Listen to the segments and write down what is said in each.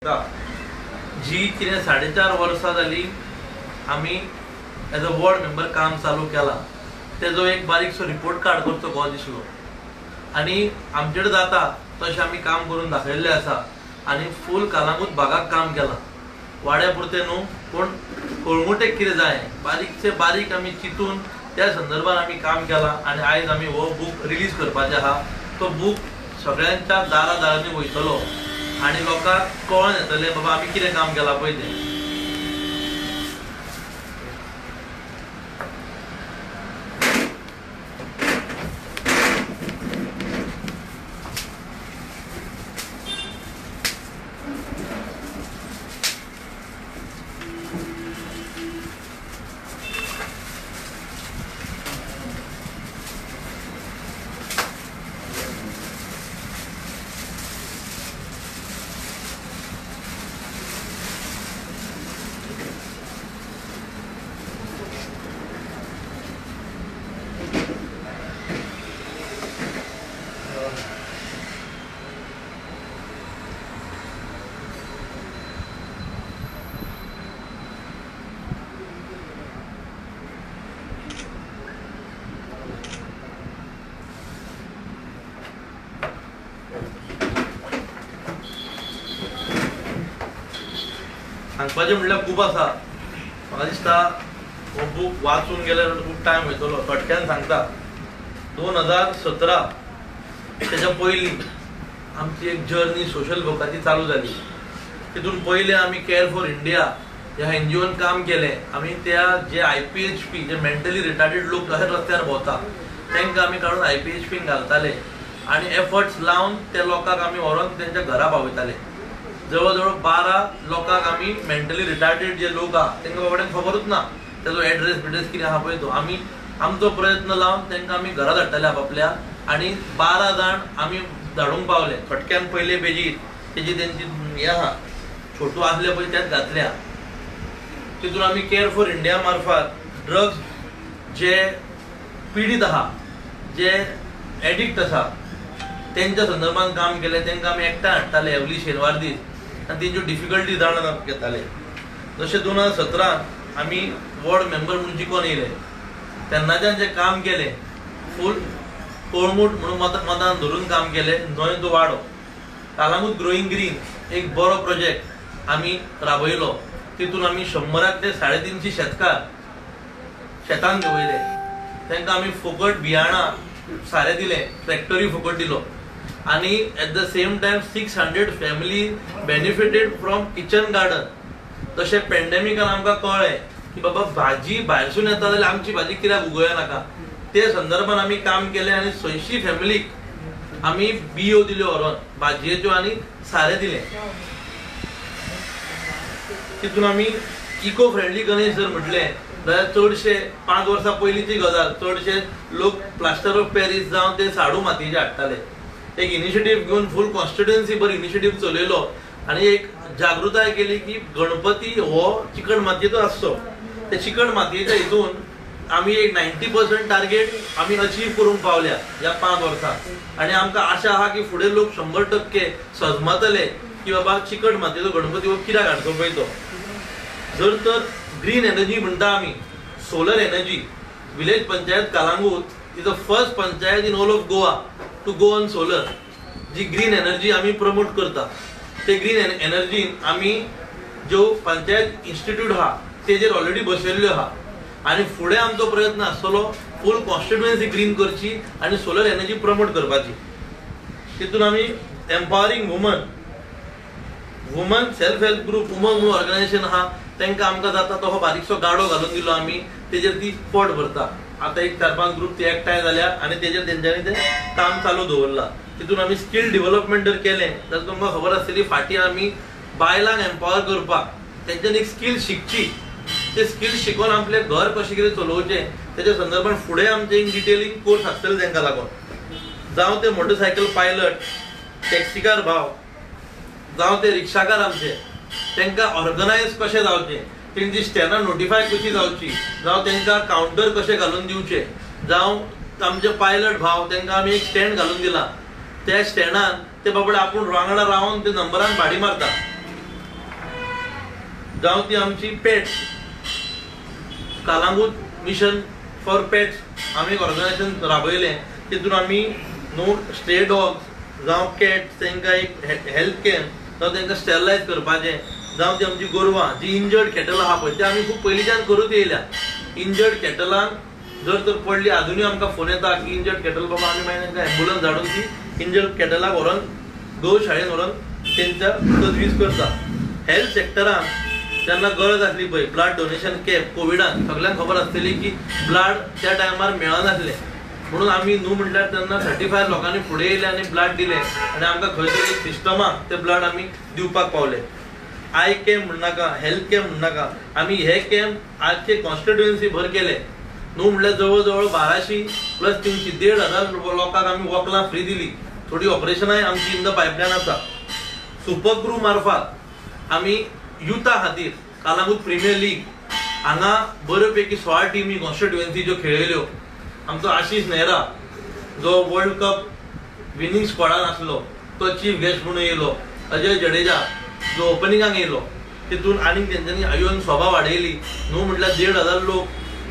जी कितें 4.5 वर्सां जाली आमी एज अ वॉर्ड मेंबर काम चालू केला तेजो एक बारीकसो रिपोर्ट कार्ड करचो गो दिसलो आनी आमचे कडेन जाता तशें आमी काम करून दाखयल्लें आसा आनी फूल कालांगूट भागाक काम केलां वाड्या पुरतें न्हू पूण कळंगुटेक कितें जाय बारीकचे बारीक आमी चिंतून त्या संदर्भात आमी काम केलां आनी आयज आमी हो बूक रिलीज करपाचें आहा। तो बूक सगळ्यांच्या दारांनी वयतलो आनी लोकांक कळोन येतलें बाबा आमी कितें काम केलां पळय तें। सांगपाचें म्हणल्यार खूब आसा। म्हाका दिसता हो बूक वाचून गेल्यार खूब टायम वयतलो। थोडक्यान सांगता 2017 तेच्या पयलीं आमची एक जर्नी सोशल वर्काची चालू जाली। तितून पयलें आमी केअर फॉर इंडिया ह्या एनजीओन काम केलें। आमी त्या जे IPHP जे मेंटली रिटार्डेड लोक अशे रस्त्यार भोंवता तांकां आमी काडून IPHP घालताले आनी एफर्ट्स लावन त्या लोकांक आमी व्हरोन तेंच्या घरा पावयताले। जवळ जवळ 12 लोकांक आमी मेंटली रिटार्डेड जे लोक आहा तांकां बाबड्यांक खबरूच ना तेजो एड्रेस कितें आहा पळय तो आमी आमचो प्रयत्न लावन तांकां आमी घरा धाडटाले आपल्या आनी 12 जाण आमी धाडूंक पावले। फटक्यान पयले पेजीर तेजी तेंची हें आहा छोटू आसले पळय त्यात घातल्या। तितून आमी केअर फॉर इंडिया मार्फत ड्रग्स जे पीडित आहा जे एडिक्ट आसा तेंच्या संदर्भात काम केलें। तांकां आमी एकठांय हाडटाले एवरी शेनवार दीस आनी तेंच्यो डिफिकल्टी जाणून घेताले। जशें 2017 आमी वॉर्ड मेंबर म्हणून जिखून येयले तेन्नाच्यान जें काम केलें फूल कळंगूट म्हणून मतान धरून काम केलें। न्हंय तो वाडो कालांगूट ग्रोईंग ग्रीन एक बरो प्रोजेक्ट आमी राबयलो। तितून आमी 100 ते 350 शेतकार शेतान घेवयले। तांकां आमी फुकट बियाणां सारें दिलें ट्रॅक्टरूय फुकट दिलो आनी at the same time 600 family benefited from kitchen garden. तशें पॅन्डेमिकान आमकां कळ्ळें की बाबा भाजी भायरसून येता जाल्यार आमची भाजी कित्याक उगोवया नाका। ते संदर्भात आमी काम केलें आनी 600 फॅमिलीक आमी बियो दिल्यो व्हरोन भाजयेच्यो आनी सारें दिलें। तितून आमी इको फ्रेंडली गणेश जर म्हटलें जाल्यार चडशे 5 वर्सां पयलींची गजाल चडशे लोक प्लास्टर ऑफ पॅरीस जावन ते साडू मातयेचे हाडटाले। एक इनिशिएटीव घेवन फूल कॉन्स्टिट्युएन्सी बरी इनिशिएटीव चलयलो आनी एक जागृताय केली की गणपती हो चिकण मातयेचो आसचो। ते चिकण मातयेच्या हितून आमी एक 90% टार्गेट आमी अचीव करूंक पावल्या ह्या 5 वर्सांत आनी आमकां आशा आहा की फुडें लोक 100% सजमतले की बाबा चिकण मातयेचो गणपती हो कित्याक हाडचो पळय तो। जर तर ग्रीन एनर्जी म्हणटा आमी solar energy village panchayat Calangute is the first panchayat in all of Goa to go on solar. जी ग्रीन एनर्जी आमी प्रमोट करता ते ग्रीन एनर्जीन आमी ज्यो पंचायत इन्स्टिट्यूट आहा तेजेर ऑलरेडी बसयल्ल्यो आहा आनी फुडें आमचो प्रयत्न आसतलो फूल कॉन्स्टिट्युएन्सी ग्रीन करची आनी सोलर एनर्जी प्रमोट करपाची। तितून आमी एम्पावरींग वुमन सेल्फ हेल्प ग्रुप उमंग म्हणून ऑर्गनायझेशन आहा तांकां आमकां जाता तो बारीकसो गाडो घालून दिलो आमी तेजेर ती पोट भरता। आतां एक 4-5 ग्रुप ते एकठांय जाल्या आनी तेजेर तेंच्यांनी तें काम चालू दवरलां। तितून आमी स्कील डेव्हलपमेंट जर केलें जाल्यार तुमकां खबर आसतली फाटीं आमी बायलांक एम्पावर करपाक तेंच्यांनी एक स्कील शिकची। ते स्कील शिकोवन आपलें घर कशें कितें चलोवचें तेच्या संदर्भात फुडें आमचें एक डिटेलिंग कोर्स आसतले तांकां लागून। जावं ते मोटरसायकल पायलट टॅक्सीकार भाव जावं ते रिक्षाकार आमचे तांकां ऑर्गनायज कशें जावचें तेंची स्टॅनां नोटिफाय कशी जावची जावं तांकां कावंटर कशें घालून दिवचे जावं आमचे पायलट भाव तांकां आमी एक स्टँड घालून दिला त्या स्टँडान ते बाबडे आपूण वांगडा रावन ते नंबरान भाडी मारता जावं ती आमची pets Calangute mission for pets आमी एक ऑर्गनायझेशन राबयलें तितून आमी नो स्ट्रे डॉग्स जावं कॅट्स तांकां एक हेल्थ कॅम्प जावं तांकां स्टेरिलायज करपाचें जावं ती आमची गोरवां जी इंजर्ड कॅटल आहा पळय ते आमी खूब पयलींच्यान करूच येयल्या इंजर्ड कॅटलांक जर तर पडली अजूनय आमकां फोन येता की इंजर्ड कॅटल बाबा आमी मागीर तांकां एम्बुलन्स धाडून ती इंजर्ड कॅटलाक व्हरोन गौशाळेन व्हरोन तेंच्या तजवीज करता हेल्थ सेक्टरान जेन्ना गरज आसली पळय ब्लड डोनेशन कॅम्प कोविडान सगळ्यांक खबर आसतली की ब्लड त्या टायमार मेळनासलें म्हणून आमी न्हू म्हटल्यार तेन्ना 35 लोकांनी फुडें येयले आनी ब्लड दिलें आनी आमकां खंय तरी सिस्टमाक ते ब्लड आमी दिवपाक पावले आय कॅम्प म्हणनाका हेल्थ कॅम्प म्हणनाका आमी हे कॅम्प आजचे कॉन्स्टिट्युएन्सी भर केले न्हू म्हटल्यार जवळ जवळ 1200 प्लस 300 1,500 लोकांक आमी वखलां फ्री दिली थोडी ऑपरेशनाय आमची इन द पायपलायन आसा सुपर ग्रू मार्फत आमी युथा खातीर कालांगूट प्रिमियर लीग हांगा बऱ्योपैकी 16 टिमी कॉन्स्टिट्युएन्सीच्यो खेळयल्यो आमचो आशीष नेहरा जो वर्ल्ड कप विनिंग स्क्वॉडान आसलो तो चीफ गेस्ट म्हणून येयलो अजय जडेजा जो ओपनिंगाक येयलो तितून आनीक तेंच्यांनी येवन सभा वाडयली न्हू म्हटल्यार 1,500 लोक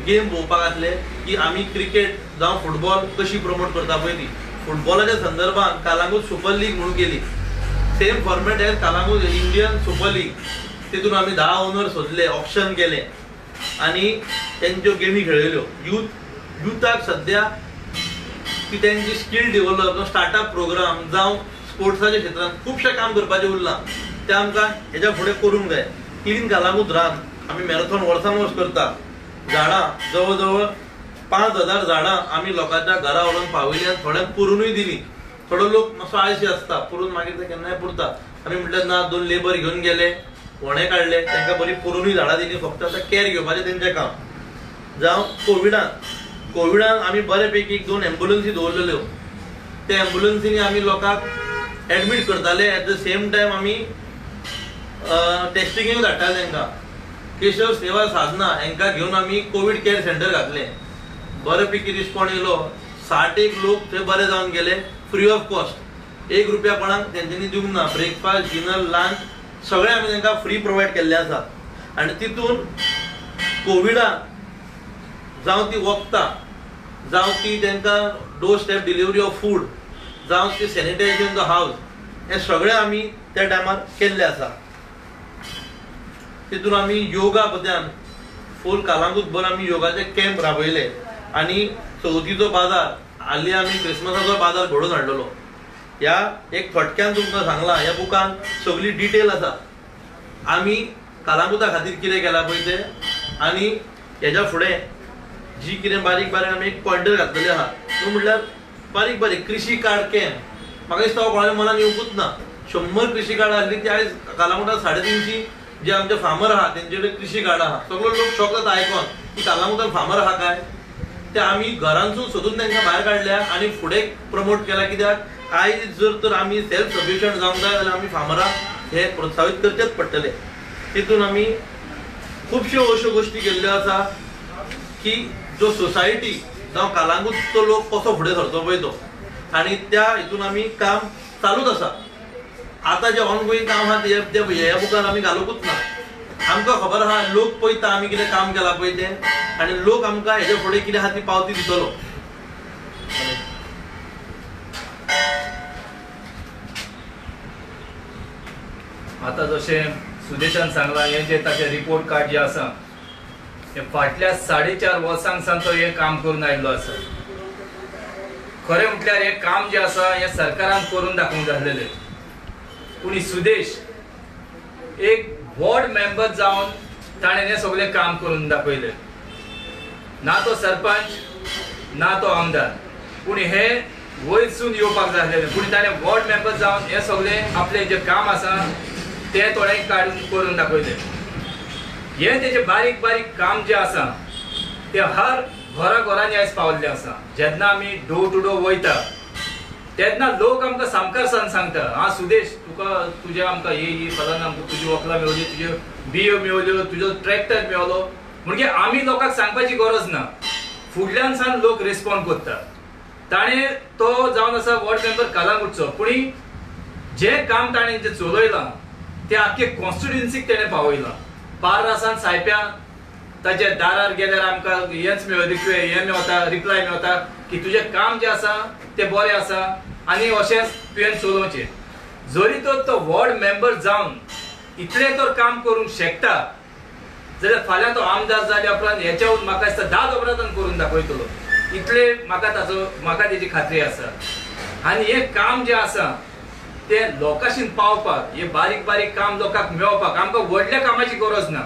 गेम पळोवपाक आसले की आमी क्रिकेट जावं फुटबॉल कशी प्रमोट करता पळय ती फुटबॉलाच्या संदर्भात कालांगूट सुपर लीग म्हणून केली same format as Calangute Indian super league तितून आमी 10 ओनर सोदले ऑप्शन केले आनी तेंच्यो गेमी खेळयल्यो युथाक सध्या की तेंची स्कील डेव्हलप स्टार्टअप प्रोग्राम जावं स्पोर्ट्साच्या क्षेत्रांत खुबशें काम करपाचें उरलां तें आमकां हेच्या फुडें करूंक जाय क्लीन कालांगूट रान आमी मॅरेथॉन वर्सान वर्स करता झाडां जवळ जवळ 5,000 झाडां आमी लोकांच्या घरा व्हरून पावयली आनी थोड्यांक पुरूनय दिली थोडो लोक मातसो आळशी आसता पुरून मागीर ते केन्नाय पुरता आमी म्हटल्यार ना 2 लेबर घेवन गेले व्हणे काडले तांकां बरी पुरूनय झाडां दिली फक्त आतां कॅर घेवपाचें तेंचें काम जावं कोविडान आमी बऱ्यापैकी 2 एम्बुलन्सी दवरलेल्यो त्या एम्बुलन्सीनी आमी लोकांक एडमीट करताले एट द सेम टायम आमी टेस्टिंगूय धाडटाले तांकां केशव सेवा साधना हांकां घेवन आमी कोवीड केअर सेंटर घातलें बऱ्यापैकी रिस्पॉन्ड येयलो 61 लोक थंय बरे जावन गेले फ्री ऑफ कॉस्ट 1 रुपया कोणाक तेंच्यांनी दिवंक ना ब्रेकफास्ट डिनर लंच सगळें आमी तांकां फ्री प्रोवायड केल्लें आसा आनी तितून कोविडान जावं ती वखदां जावं ती तांकां door step delivery of food जावं ती सॅनिटायझेशन द हावस हें सगळें आमी त्या टायमार केल्लें आसा तितून आमी योगा बद्यान फूल कालांगूट भर आमी योगाचे कॅम्प राबयले आनी चवथीचो बाजार हालीं आमी क्रिसमसाचो बाजार घडोवन हाडलेलो ह्या एक थोडक्यान तुमकां सांगलां ह्या बुकान सगळी डिटेल आसा आमी कालांगुटा खातीर कितें केलां पळय तें आनी हेच्या फुडें जी कितें बारीक बारीक आमी एक पॉयंटर घातलेले आहा तो म्हटल्यार बारीक बारीक कृषी कार्ड कॅम्प म्हाका दिसता कोणाच्या मनान येवंकूच ना 100 कृषी कार्ड आसली ती आयज कालांगुटात 350 जे आमचे फार्मर आहा तेंचे कडेन कृषी कार्ड आहा सगळो लोक शॉक जाता आयकोन की कालांगुटात फार्मर आहा काय ते आमी घरांतसून सोदून तांकां भायर काडल्या आनी फुडें प्रमोट केला कित्याक आयज जर तर आमी सेल्फ सफिशियंट जावंक जाय जाल्यार आमी फार्मरांक हे प्रोत्साहीत करचेच पडटले तितून आमी खुबश्यो अश्यो गोश्टी केल्ल्यो आसा की जो सोसायटी जावं कालांगूटचो लोक कसो फुडें सरचो पळय तो आनी त्या हितून आमी काम चालूच आसा आतां जे ऑनगोईंग काम आहा ते ह्या बुकान आमी घालूंकूच ना आमकां खबर आहा लोक पळयता आमी कितें काम केलां पळय तें आनी लोक आमकां हेजे फुडें कितें आहा ती पावती दितलो आतां जशें सुदेशान सांगलां हें जें ताचें रिपोर्ट कार्ड जें आसा हे फाटल्या 4.5 वर्सांक सावन तो हें काम करून आयिल्लो आसा खरें म्हटल्यार हें काम जें आसा हें सरकारान करून दाखोवंक जाय आसलेलें पूण सुदेश एक वॉर्ड मेंबर जावन ताणें हें सगळें काम करून दाखयलें ना तो सरपंच ना तो आमदार पूण हे वयरसून येवपाक जाय आसलेलें पूण ताणें वॉर्ड मेंबर जावन हें सगळें आपलें जें काम आसा तें थोडें काडून करून दाखयलें हें तेजें बारीक बारीक काम जें आसा तें हर घरांनी आयज पावल्लें आसा जेन्ना आमी डोर टू डोर वयता तेन्ना लोक आमकां सामकार सांगता सुदेश तुका तुजें आमकां ही फलान आमकां तुजी वखलां मेळ्ळी तुज्यो बियो मेळ्ळ्यो तुजो ट्रॅक्टर मेळ्ळो म्हणजे आमी लोकांक सांगपाची गरज ना फुडल्यान सावन लोक रिस्पॉन्ड करता ताणें तो जावन आसा वॉर्ड मेंबर कालांगूटचो पूण जें काम ताणें जें चलयलां तें आख्खे कॉन्स्टिट्युएन्सीक तेणें पावयलां बारा सावन सायप्या ताच्या दारार गेल्यार आमकां हेच मेवता रिप्लाय मेवता की तुजें काम जें आसा तें बरें आसा आनी अशेंच तुवें चलोवचें. जरी तर तो वॉर्ड मेंबर जावन इतलें तर काम करूंक शकता जाल्यार फाल्यां तो आमदार जाल्या उपरांत हेच्या म्हाका दिसता 10 दोबरातन करून दाखयतलो. इतले म्हाका तेजी खात्री आसा. आनी हे काम जें आसा तें लोकांशीं पावपाक, हे बारीक बारीक काम लोकांक मेळपाक आमकां व्हडल्या कामाची गरज ना,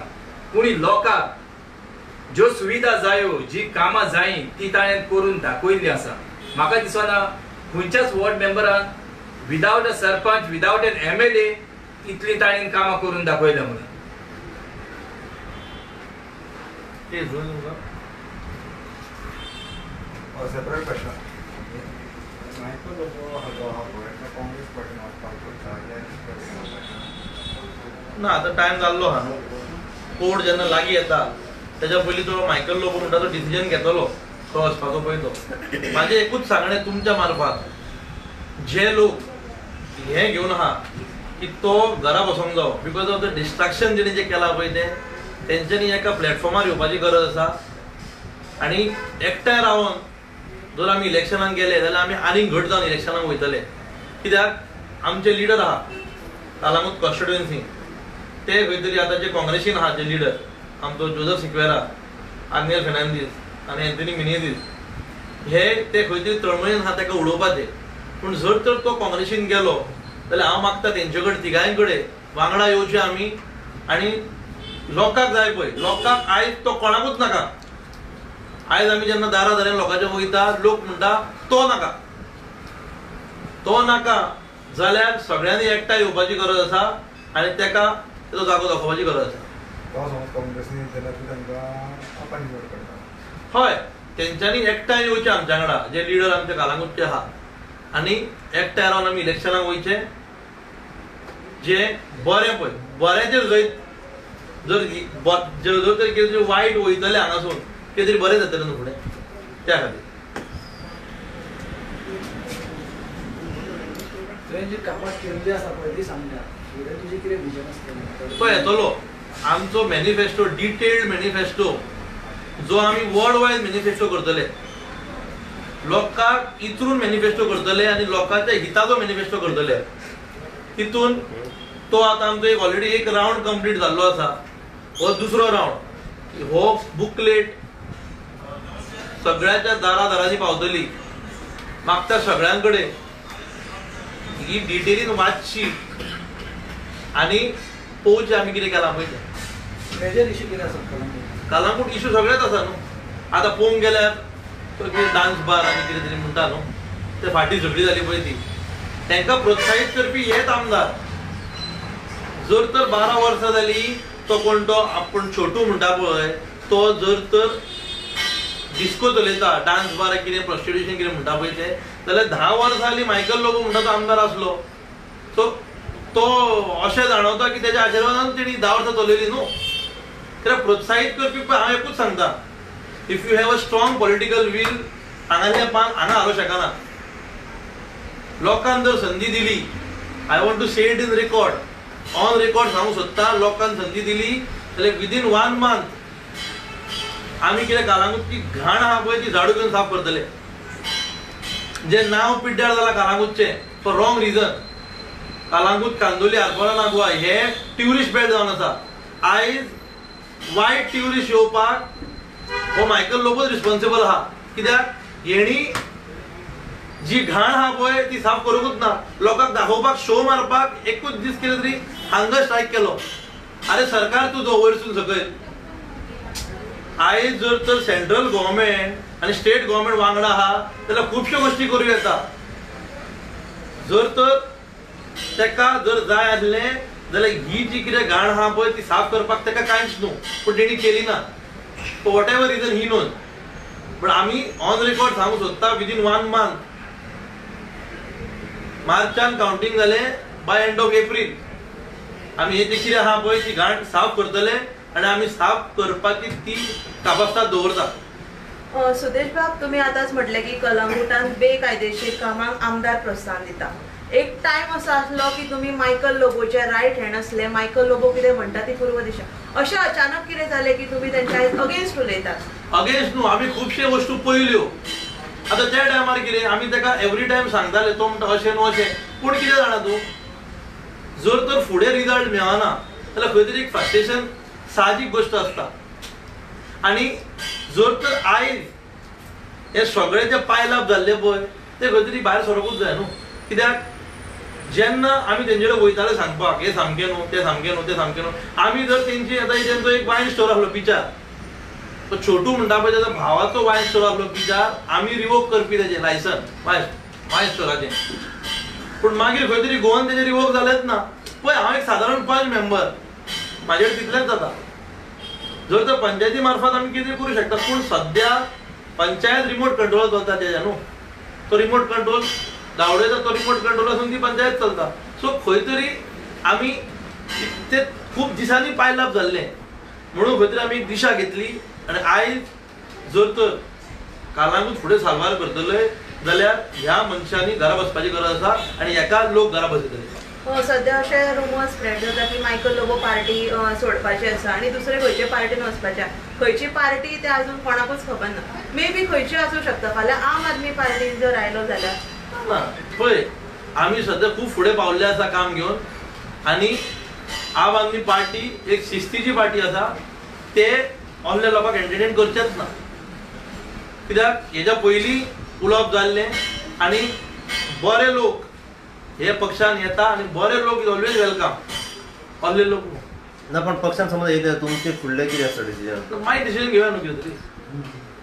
पूण लोकांक ज्यो सुविधा जायो, जी कामां जायी ती ताणें करून दाखयल्ली आसा. म्हाका दिसना खंयच्याच वॉर्ड मेंबरान विदावट अ सरपंच, विदावट एन MLA इतली ताणें कामां करून दाखयल्या म्हणून. Separate question. ना आता टाइम जाल्लो हा न्हू. कोर्ट जेन्ना लागीं येता तेच्या पयलीं तो मायकल लोबो म्हणटा तो डिसिजन घेतलो तो वचपाचो पयलो. म्हाजें एकूच सांगणें तुमच्या मार्फत, जे लोक हे घेवन आहा की तो घरा बसोंक जावो बिकॉज ऑफ द डिस्ट्रॅक्शन जेणे जे केला पळय ते, तेंच्यांनी एका प्लॅटफॉर्मार येवपाची गरज आसा. आनी एकठांय रावन जर आमी इलेक्शनाक गेले जाल्यार आमी आनीक घट जावन इलेक्शनाक वयतले. कित्याक आमचे लिडर आहा कालांगूट कॉन्स्टिट्युएन्सी, ते खंय तरी आतां जे काँग्रेसीन आहा जे लिडर आमचो जोझफ सिक्वेरा, आग्नेल फेर्नांदीस आनी एंथनी मिनेझीस, हे ते खंय तरी तळमळीन आहा ताका उडोवपाचे. पूण जर तर तो काँग्रेसीन गेलो जाल्यार हांव मागता तेंचे कडेन तिगांय कडेन वांगडा येवचे आमी. आनी लोकांक जाय पळय, लोकांक आयज तो कोणाकूच नाका. आयज आमी जेन्ना दारा दारान लोकांच्या वयता लोक म्हणटा तो नाका, तो नाका जाल्यार सगळ्यांनी एकठांय येवपाची गरज आसा आनी तेका तेजो जागो दाखोवपाची गरज आसा. हय, तेंच्यांनी एकठांय येवचें आमच्या वांगडा, जे लिडर आमचे कालांगूटचे आहा, आनी एकठांय रावन आमी इलेक्शनाक वयचे. जे बरें पळय बऱ्याचेर जैत जर तरी कितें वायट वयतले हांगासून कितें तरी बरें जातलें न्हू फुडें, त्या खातीर. तो येतलो. आमचो मॅनिफेस्टो, डिटेल्ड मॅनिफेस्टो जो आमी वर्ल्ड वायड मॅनिफेस्टो करतले, लोकांक इचरून मॅनिफेस्टो करतले आनी लोकांच्या हिताचो मॅनिफेस्टो करतले. तितून तो आतां आमचो एक ऑलरेडी एक राउंड कंप्लीट जाल्लो आसा. हो दुसरो राउंड. हो बुकलेट सगळ्याच्या दारांनी पावतली. मागता सगळ्यां कडेन ही डिटेलीन वाचची आनी पळोवचें आमी कितें केलां पळय तें. मेजर इश्यू कितें आसा कालांगूट इश्यू सगळेच आसा न्हू. आतां पळोवंक गेल्यार डान्स बार आनी कितें तरी म्हणटा न्हू, ते फाटी झगडी जाली पळय ती, तांकां प्रोत्साहीत करपी हेच आमदार. जर तर 12 वर्सां जाली तो कोण तो आपूण छोटू म्हणटा पळय, तो जर तर डिस्को चलयता, डान्स बार कितें प्रॉस्टिट्यूशन कितें म्हणटा पळय ते, जाल्यार 10 वर्सां जाली मायकल लोबो म्हणटा तो आमदार आसलो. सो तो अशें जाणवता की तेच्या आशिर्वादान तेणी 10 वर्सां चलयली न्हू. कित्याक प्रोत्साहीत करपी पळय हांव एकूच सांगता, if you have a strong political will हांगातलें पान हांगा हाडूं शकना. लोकांक जर संदी दिली, I want to say it in record, on record सांगूंक सोदता, लोकांक संदी दिली जाल्यार विदीन 1 मंथ आमी कितें कालांगूटची घाण आहा पळय ती झाडू घेवन साफ करतले. जे नांव पिड्ड्यार जाला कालांगूटचें for wrong reason. Calangute, Candolim, Arpora, Nagoa हे ट्युरिस्ट बेल्ट जावन आसा. आयज वायट ट्युरिस्ट येवपाक हो मायकल लोबोच रिस्पॉन्सिबल आहा. कित्याक हेणी जी घाण आहा पळय ती साफ करूंकूच ना. लोकांक दाखोवपाक, शो मारपाक एकूच दीस कितें तरी हंगर स्ट्रायक केलो. अरे सरकार तुजो वयरसून सकयल. आयज जर तर सेंट्रल गव्हर्नमेंट आनी स्टेट गव्हर्नमेंट वांगडा आहा जाल्यार खुबश्यो गोश्टी करूं येता. जर तर तेका जर जाय आसलें जाल्यार ही जी कितें घाण आहा पळय ती साफ करपाक तेका कांयच न्हू, पूण तेणी केली ना. Whatever reason he known, but आमी ऑन रेकॉर्ड सांगूंक सोदता विदीन 1 मंथ मार्चान काउंटिंग जालें, बाय एंड ऑफ एप्रील आमी हे कितें आहा पळय ती घाण साफ करतले आनी आमी साफ करपाची ती कापास्ताद दवरता. सुदेश बाब, तुम्ही आताच म्हटले की कलंगूटान बेकायदेशीर कामांक आमदार प्रोत्साहन दिता. एक टाइम असो आसलो की तुम्ही मायकल लोबोचे रायट हँड असले, मायकल लोबो कितें म्हणटा ती पूर्व दिशा, अशें अचानक कितें जालें की तुम्ही त्यांच्या अगेन्स्ट उलयतात? अगेन्स्ट न्हू, आमी खुबशे वस्तू पयल्यो. आतां त्या टायमार कितें आमी ताका एवरी टायम सांगताले, तो म्हणटा अशें न्हू अशें. पूण कितें जाणा तूं, जर तर फुडें रिजल्ट मेळना जाल्यार खंय तरी एक फ्रस्ट्रेशन साहजीक गोश्ट आसता. आनी जर तर आयज हे सगळे जे पायलाप जाल्ले पळय ते खंय तरी भायर सरकूच जाय न्हू. कित्याक जेन्ना आमी तेंचे कडेन वयताले सांगपाक हे सामकें न्हू, ते सामकें न्हू, ते सामकें न्हू, आमी जर तेंची आतां तेंचो एक वायन स्टोर आसलो पिचार, तो छोटू म्हणटा पळय त्याचा भावाचो वायन स्टोर आसलो पिचार, आमी रिवोक करपी तेजें लायसन वायन स्टोराचें. पूण मागीर खंय तरी गोवन तेजें रिवोक जालेंच ना. पळय हांव एक सादारण 5 मेंबर, म्हाजे कडेन तितलेंच जाता. जर तर पंचायती मार्फत आमी कितें करूं शकता, पूण सद्या पंचायत रिमोट कंट्रोल चलता तेज्या न्हू. तो रिमोट कंट्रोल गावडेचा तो रिमोट कंट्रोल आसून ती पंचायत चलता. सो खंय तरी आमी ते खूब दिसांनी पायलाप जाल्ले म्हणून खंय तरी आमी एक दिशा घेतली. आनी आयज जर तर कालांगूच फुडें साल्वार करतले जाल्यार ह्या मनशांनी घरा बसपाची गरज आसा आनी हेका लोक घरा बसयतले. सध्या अशे रुमर्स स्प्रेड जाता की मायकल लोबो पार्टी सोडपाची आसा आनी दुसरे खंयचे पार्टीन वचपाचे. खंयची पार्टी ते अजून कोणाकूच खबर ना. मे बी खंयची आसूं शकता. फाल्यां आम आदमी पार्टीन जर आयलो जाल्यार ना. पळय आमी सध्या खूब फुडें पावल्ले आसा काम घेवन. आनी आम आदमी पार्टी एक शिस्तीची पार्टी आसा. ते असल्या लोकांक एंटरटेन करचेच ना. कित्याक हेच्या पयलीं उलोवप जाल्लें आनी बरे लोक हे पक्षान येता आनी बरे लोक इज ऑलवेज वेलकम. असले लोक ना. पण पक्षान समज येयले तुमचे फुडले कितें आसता डिसिजन? माय डिसिजन घेवया न्हू कितें तरी.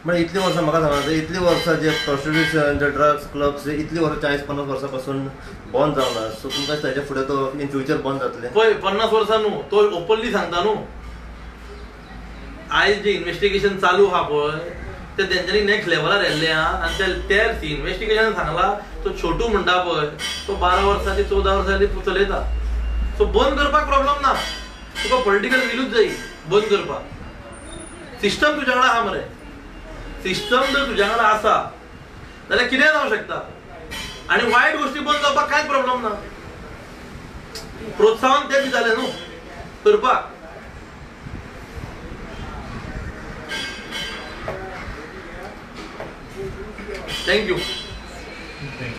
म्हणजे इतली वर्सां म्हाका सांगात, इतली वर्सां जे प्रॉस्टिट्यूशन जे ड्रग्स क्लब्स इतली वर्सां 40-50 वर्सां पासून बंद जावना. सो तुमकां ताच्या फुडें तो इन फ्युचर बंद जातले? पळय 50 वर्सां न्हू, तो ओपनली सांगता न्हू. आयज जे इन्व्हेस्टिगेशन चालू आहा पळय ते तेंच्यांनी नेक्स्ट लेवलार येल्ले आहा. आनी ते इन्व्हेस्टिगेशन सांगला तो छोटू म्हणटा पळय तो 12 वर्सांनी 14 वर्सांनी चलयता. सो बंद करपाक प्रॉब्लेम ना. तुका पॉलिटिकल विलूच जाय बंद करपाक. सिस्टम तुज्या कडेन आहा मरे. सिस्टम जर तुज्या कडेन आसा जाल्यार कितेंय जावं शकता. आनी वायट गोश्टी बंद जावपाक कांयच प्रॉब्लेम ना. प्रोत्साहन ते बी जालें न्हू करपाक. थँक्यू.